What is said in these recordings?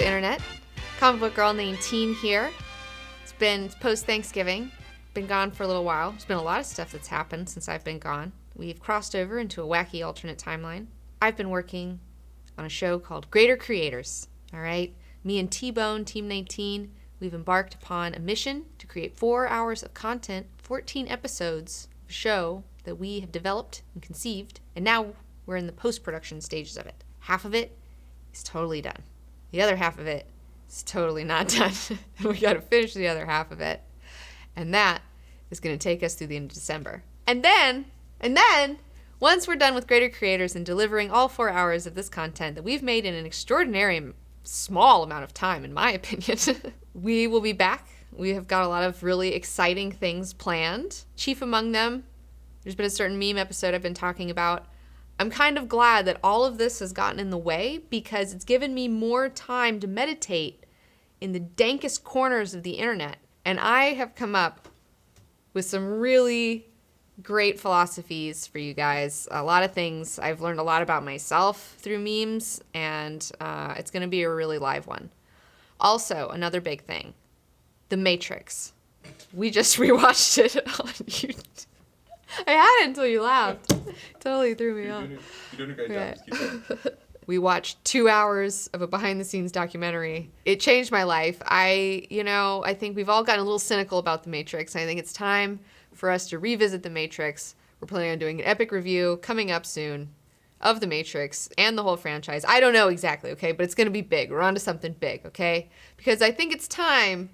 internet. Comic book girl named Teen here. It's been post-Thanksgiving. Been gone for a little while. There's been a lot of stuff that's happened since I've been gone. We've crossed over into a wacky alternate timeline. I've been working on a show called Greater Creators. All right? Me and T-Bone, Team 19, we've embarked upon a mission to create 4 hours of content, 14 episodes of a show that we have developed and conceived, and now we're in the post-production stages of it. Half of it is totally done. The other half of it is totally not done. We got to finish the other half of it. And that is going to take us through the end of December. And then, once we're done with Greater Creators and delivering all 4 hours of this content that we've made in an extraordinary small amount of time, in my opinion, we will be back. We have got a lot of really exciting things planned. Chief among them, there's been a certain meme episode I've been talking about. I'm kind of glad that all of this has gotten in the way because it's given me more time to meditate in the dankest corners of the internet. And I have come up with some really great philosophies for you guys. A lot of things. I've learned a lot about myself through memes, and it's going to be a really live one. Also, another big thing, The Matrix. We just rewatched it on YouTube. I had it until you laughed. Totally threw me off. You're doing a great job. Just keep going. We watched 2 hours of a behind-the-scenes documentary. It changed my life. I think we've all gotten a little cynical about The Matrix. I think it's time for us to revisit The Matrix. We're planning on doing an epic review coming up soon of The Matrix and the whole franchise. I don't know exactly, okay, but it's going to be big. We're on to something big, okay? Because I think it's time,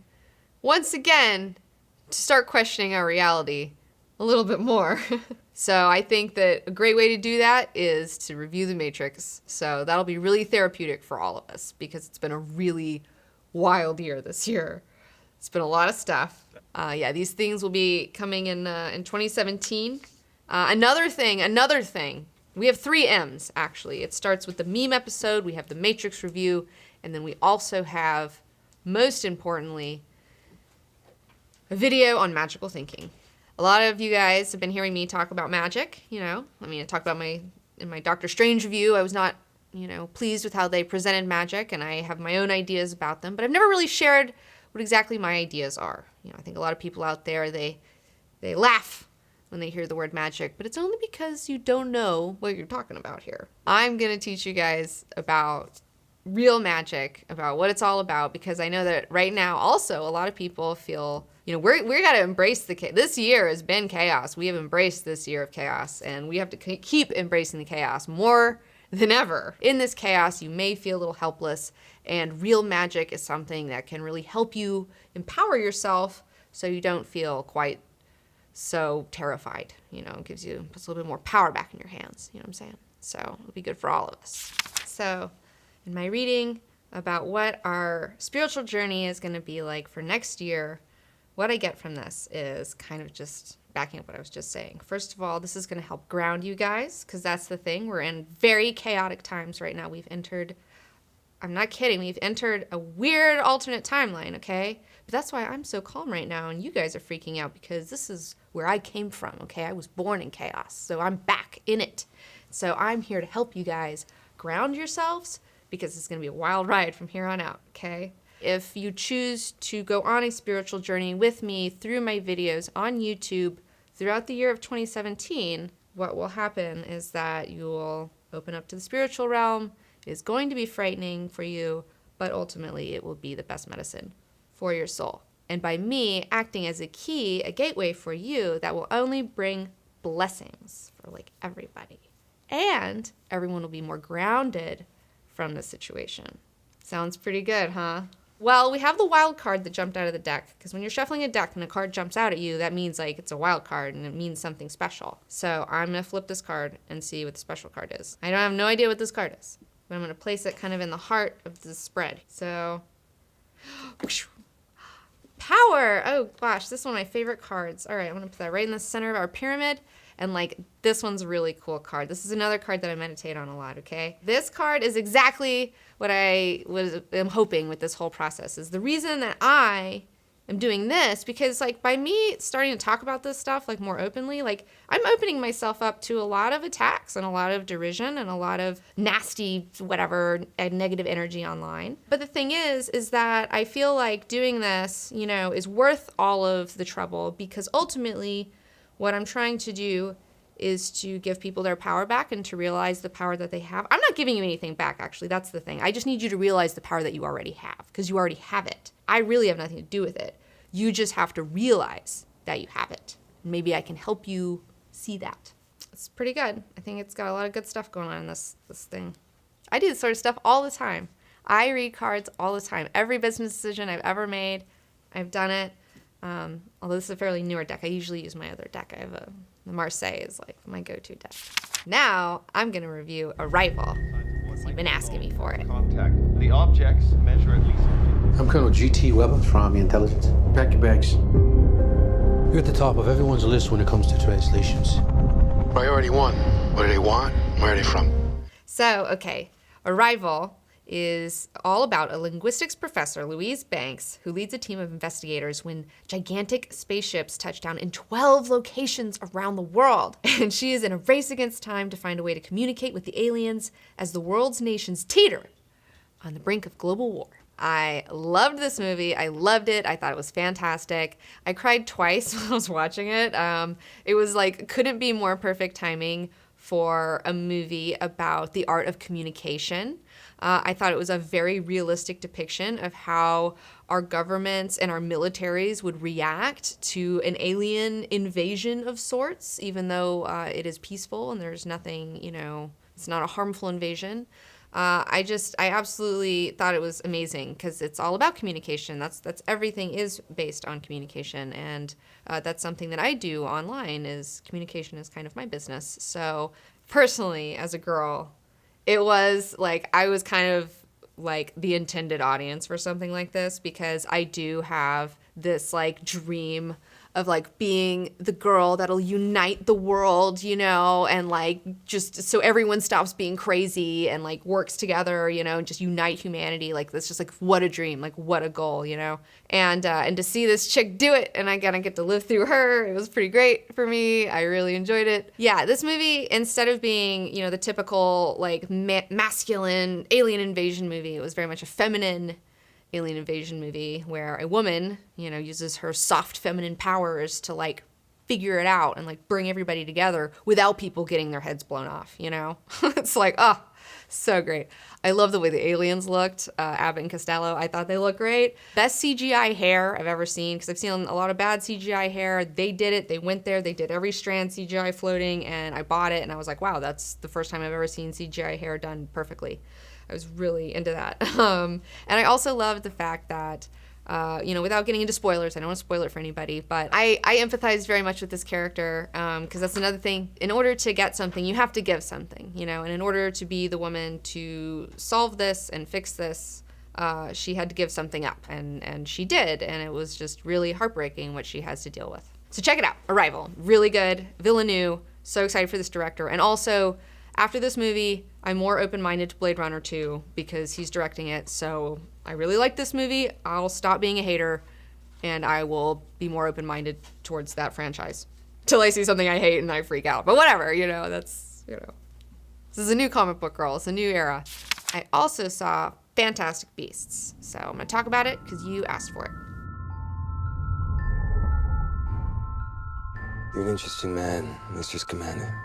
once again, to start questioning our reality a little bit more. So I think that a great way to do that is to review The Matrix. So that'll be really therapeutic for all of us because it's been a really wild year this year. It's been a lot of stuff. These things will be coming in 2017. Another thing. We have 3 M's, actually. It starts with the meme episode. We have the Matrix review. And then we also have, most importantly, a video on magical thinking. A lot of you guys have been hearing me talk about magic, I talked about in my Doctor Strange review, I was not, pleased with how they presented magic, and I have my own ideas about them, but I've never really shared what exactly my ideas are. I think a lot of people out there, they laugh when they hear the word magic, but it's only because you don't know what you're talking about here. I'm going to teach you guys about real magic, about what it's all about, because I know that right now also a lot of people feel we got to embrace this year has been chaos. We have embraced this year of chaos, and we have to keep embracing the chaos more than ever. In this chaos, you may feel a little helpless, and real magic is something that can really help you empower yourself so you don't feel quite so terrified. It puts a little bit more power back in your hands. You know what I'm saying? So it'll be good for all of us. So in my reading about what our spiritual journey is going to be like for next year, what I get from this is kind of just backing up what I was just saying. First of all, this is going to help ground you guys, because that's the thing. We're in very chaotic times right now. I'm not kidding, we've entered a weird alternate timeline, okay? But that's why I'm so calm right now, and you guys are freaking out, because this is where I came from, okay? I was born in chaos, so I'm back in it. So I'm here to help you guys ground yourselves, because it's going to be a wild ride from here on out, okay? If you choose to go on a spiritual journey with me through my videos on YouTube throughout the year of 2017, what will happen is that you will open up to the spiritual realm. It is going to be frightening for you, but ultimately it will be the best medicine for your soul. And by me acting as a gateway for you, that will only bring blessings for everybody. And everyone will be more grounded from the situation. Sounds pretty good, huh? Well, we have the wild card that jumped out of the deck, because when you're shuffling a deck and a card jumps out at you, that means it's a wild card and it means something special. So I'm going to flip this card and see what the special card is. I don't have no idea what this card is, but I'm going to place it kind of in the heart of the spread. So, power! Oh gosh, this is one of my favorite cards. All right, I'm going to put that right in the center of our pyramid. And this one's a really cool card. This is another card that I meditate on a lot, okay? This card is exactly what I am hoping with this whole process. Is the reason that I am doing this because, like, by me starting to talk about this stuff, like, more openly, like, I'm opening myself up to a lot of attacks and a lot of derision and a lot of nasty, whatever, negative energy online. But the thing is that I feel like doing this, you know, is worth all of the trouble because ultimately what I'm trying to do is to give people their power back and to realize the power that they have. I'm not giving you anything back, actually. That's the thing. I just need you to realize the power that you already have because you already have it. I really have nothing to do with it. You just have to realize that you have it. Maybe I can help you see that. It's pretty good. I think it's got a lot of good stuff going on in this thing. I do this sort of stuff all the time. I read cards all the time. Every business decision I've ever made, I've done it. Although this is a fairly newer deck. I usually use my other deck. I have the Marseille is like my go-to deck. Now I'm going to review Arrival. So you've been asking me for it. Contact. The objects measure at least. I'm Colonel G.T. Weber from Army Intelligence. Pack your bags. You're at the top of everyone's list when it comes to translations. Priority 1. What do they want? Where are they from? So, okay. Arrival is all about a linguistics professor, Louise Banks, who leads a team of investigators when gigantic spaceships touch down in 12 locations around the world. And she is in a race against time to find a way to communicate with the aliens as the world's nations teeter on the brink of global war. I loved this movie. I loved it. I thought it was fantastic. I cried twice while I was watching it. It was like, couldn't be more perfect timing for a movie about the art of communication. I thought it was a very realistic depiction of how our governments and our militaries would react to an alien invasion of sorts, even though it is peaceful and there's nothing, you know, it's not a harmful invasion. I absolutely thought it was amazing because it's all about communication. That's everything is based on communication, and that's something that I do online. Is communication is kind of my business. So personally, as a girl, it was like I was kind of like the intended audience for something like this because I do have this like dream of like being the girl that'll unite the world, you know, and like just so everyone stops being crazy and like works together, you know, and just unite humanity. Like that's just like what a dream, like what a goal, you know. And to see this chick do it and I gotta get to live through her, it was pretty great for me. I really enjoyed it. Yeah, this movie, instead of being, you know, the typical like masculine alien invasion movie, it was very much a feminine alien invasion movie where a woman, you know, uses her soft feminine powers to like figure it out and like bring everybody together without people getting their heads blown off, you know? It's like, oh, so great. I love the way the aliens looked. Abbott and Costello, I thought they looked great. Best CGI hair I've ever seen because I've seen a lot of bad CGI hair. They did it. They went there. They did every strand CGI floating and I bought it and I was like, wow, that's the first time I've ever seen CGI hair done perfectly. I was really into that. And I also loved the fact that, you know, without getting into spoilers, I don't want to spoil it for anybody, but I empathized very much with this character because that's another thing. In order to get something, you have to give something, you know, and in order to be the woman to solve this and fix this, she had to give something up, and she did, and it was just really heartbreaking what she has to deal with. So check it out, Arrival. Really good. Villeneuve. So excited for this director. And also, after this movie, I'm more open-minded to Blade Runner 2 because he's directing it. So I really like this movie. I'll stop being a hater and I will be more open-minded towards that franchise till I see something I hate and I freak out. But whatever, you know, that's, you know. This is a new comic book girl. It's a new era. I also saw Fantastic Beasts. So I'm going to talk about it because you asked for it. You're an interesting man, Mr. Commander.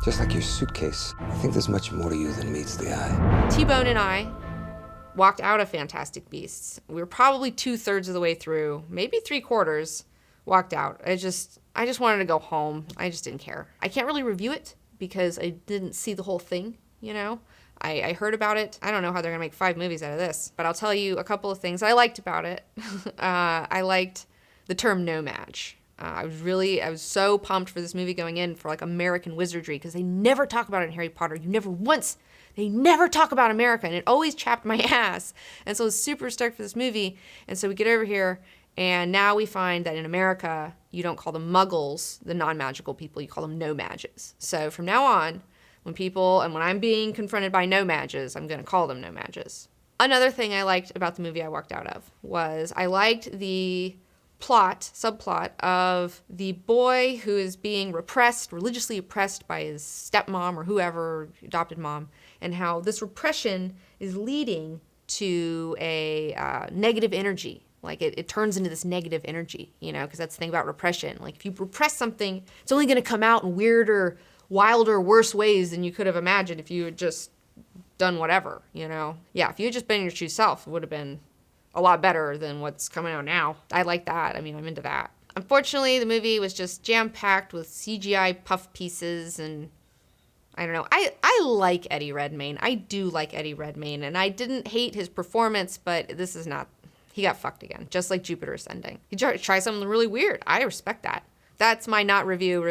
Just like your suitcase, I think there's much more to you than meets the eye. T-Bone and I walked out of Fantastic Beasts. We were probably 2/3 of the way through, maybe 3/4, walked out. I just wanted to go home. I just didn't care. I can't really review it because I didn't see the whole thing, you know? I heard about it. I don't know how they're gonna make 5 movies out of this, but I'll tell you a couple of things I liked about it. I liked the term no-match. I was so pumped for this movie going in for like American wizardry because they never talk about it in Harry Potter. They never talk about America and it always chapped my ass. And so I was super stoked for this movie. And so we get over here and now we find that in America, you don't call them muggles, the non-magical people, you call them no-mages. So from now on, when I'm being confronted by no-mages, I'm gonna call them no-mages. Another thing I liked about the movie I walked out of was I liked the subplot of the boy who is being religiously oppressed by his stepmom or whoever, adopted mom, and how this repression is leading to a negative energy. Like it turns into this negative energy, because that's the thing about repression. Like if you repress something, it's only going to come out in weirder, wilder, worse ways than you could have imagined if you had just done whatever, Yeah, if you had just been your true self, it would have been a lot better than what's coming out now. I like that. I mean, I'm into that. Unfortunately, the movie was just jam-packed with CGI puff pieces, and I don't know. I like Eddie Redmayne. I do like Eddie Redmayne, and I didn't hate his performance, but this is not... He got fucked again, just like Jupiter Ascending. He tried something really weird. I respect that. That's my not review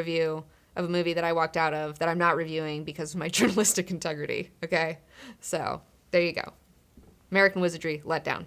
of a movie that I walked out of that I'm not reviewing because of my journalistic integrity, okay? So, there you go. American Wizardry, let down.